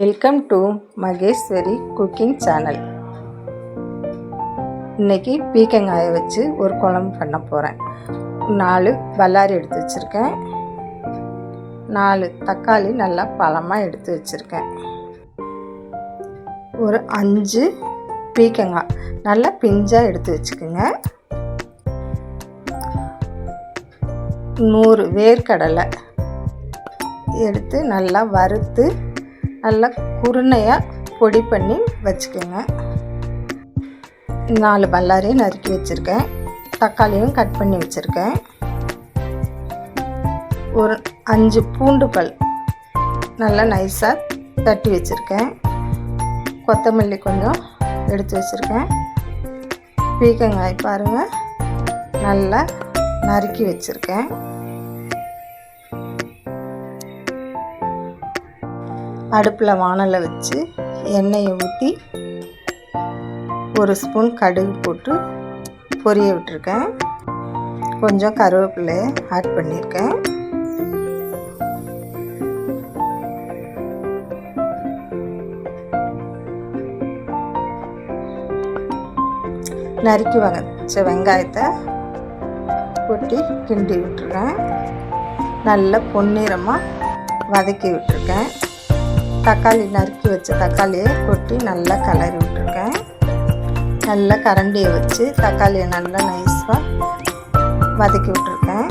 Welcome to Maheswari cooking channel. இன்றைக்கி பீக்கங்காயை வச்சு ஒரு குழம்பு பண்ண போகிறேன். 4 பல்லாரி எடுத்து வச்சுருக்கேன். 4 தக்காளி நல்லா பழமாக எடுத்து வச்சுருக்கேன். ஒரு 5 பீக்கங்காய் நல்லா பிஞ்சாக எடுத்து வச்சுக்கோங்க. 100 வேர்க்கடலை எடுத்து நல்லா வறுத்து நல்லா குருணையாக பொடி பண்ணி வச்சுக்கோங்க. 4 பல்லாரியும் நறுக்கி வச்சுருக்கேன். தக்காளியும் கட் பண்ணி வச்சுருக்கேன். ஒரு 5 பூண்டு பல் நல்லா நைஸாக தட்டி வச்சுருக்கேன். கொத்தமல்லி கொஞ்சம் எடுத்து வச்சுருக்கேன். பீக்கங்காய் பாருங்கள் நல்லா நறுக்கி வச்சுருக்கேன். அடுப்பில் வாணலை வச்சு எண்ணெயை ஊற்றி 1 ஸ்பூன் கடுகு போட்டு பொரிய விட்டுருக்கேன். கொஞ்சம் கருவேப்பிலையை ஆட் பண்ணியிருக்கேன். நறுக்கி வச்ச வெங்காயத்தை கொட்டி கிண்டி விட்டுருக்கேன். நல்லா பொன்னிறமாக வதக்கி விட்டுருக்கேன். தக்காளி நறுக்கி வச்ச தக்காளியை கொட்டி நல்லா கிளறி விட்டுருக்கேன். நல்லா கரண்டியை வச்சு தக்காளியை நல்லா நைஸாக வதக்கி விட்டுருக்கேன்.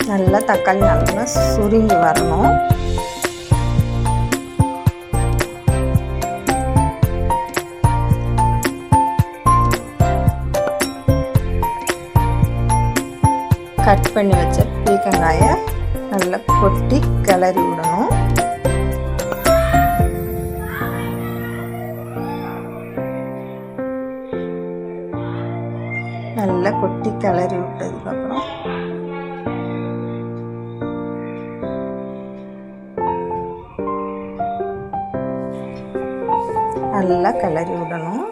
நல்லா தக்காளி நல்லா சுருங்கி வரணும். கட் பண்ணி வச்ச பீக்கங்காயை நல்லா கொட்டி கிளறி விடணும். நல்லா கொட்டி கிளறி விட்டதுக்கப்புறம் நல்லா கிளறி விடணும்.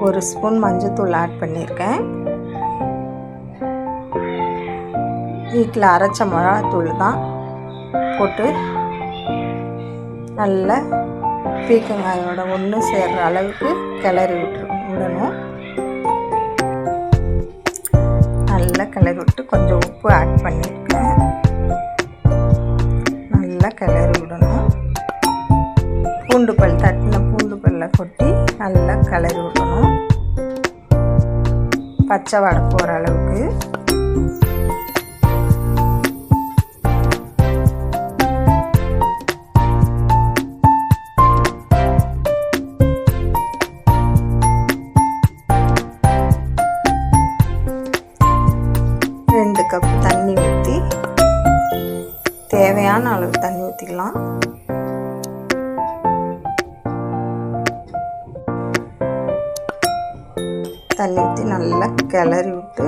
ஒரு ஸ்பூன் மஞ்சள்தூள் ஆட் பண்ணியிருக்கேன். வீட்டில் அரைச்ச மிளகாத்தூள் தான் போட்டு நல்லா பீக்கங்காயோட ஒன்று சேர்கிற அளவுக்கு கிளறி விடணும். நல்லா கிளறி விட்டு கொஞ்சம் உப்பு ஆட் பண்ணியிருக்கேன். நல்லா கிளறி விடணும். பூண்டு பல் தட்டின பூண்டு பல்லை கொட்டி நல்லா கிளறி விடணும். பச்சை வாடை போகிற அளவுக்கு. ரெண்டு கப் தண்ணி ஊற்றி தேவையான அளவு தண்ணி ஊற்றிக்கலாம். தண்ணி ஊற்றி நல்லா கிளறி விட்டு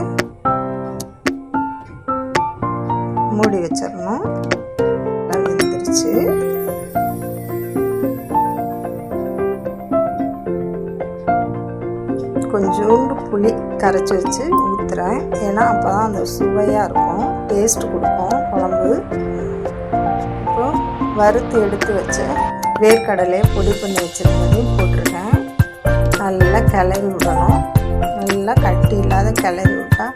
மூடி வச்சிடணும். வெந்துருச்சு. கொஞ்சோண்டு புளி கரைச்சி வச்சு ஊற்றுறேன். ஏன்னா அப்போ தான் அந்த சுவையாக இருக்கும், டேஸ்ட் கொடுக்கும் குழம்பு. இப்போ வறுத்து எடுத்து வச்ச வேர்க்கடலையை பொடி பண்ணி வச்சுருந்ததையும் போட்டிருக்கேன். நல்லா கிளறி விடணும். நல்லா கட்டி இல்லாத கிளறி விட்டால்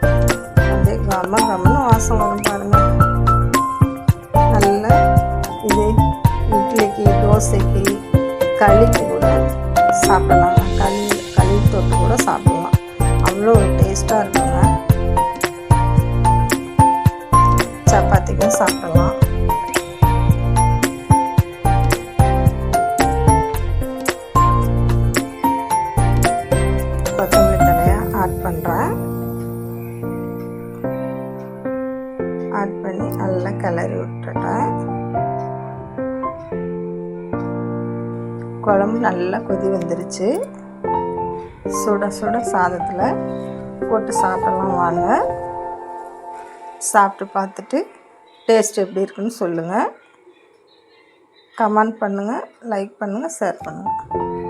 அப்படியே கம்மன்னு வாசம் வரும் பாருங்கள். நல்லா இது இட்லிக்கு, தோசைக்கு, களிக்கு கூட சாப்பிடலாம். களி தொட்டு கூட சாப்பிடலாம். அவ்வளோ ஒரு டேஸ்ட்டாக இருக்குங்க. சப்பாத்திக்கும் சாப்பிடலாம். ஆட் பண்ணி நல்லா கிளறி விட்டுட்டேன். குழம்பு நல்லா கொதி வந்துருச்சு. சுட சுட சாதத்தில் போட்டு சாப்பிடலாம் வாங்க. சாப்பிட்டு பார்த்துட்டு டேஸ்ட் எப்படி இருக்குன்னு சொல்லுங்கள். கமெண்ட் பண்ணுங்கள், லைக் பண்ணுங்கள், ஷேர் பண்ணுங்கள்.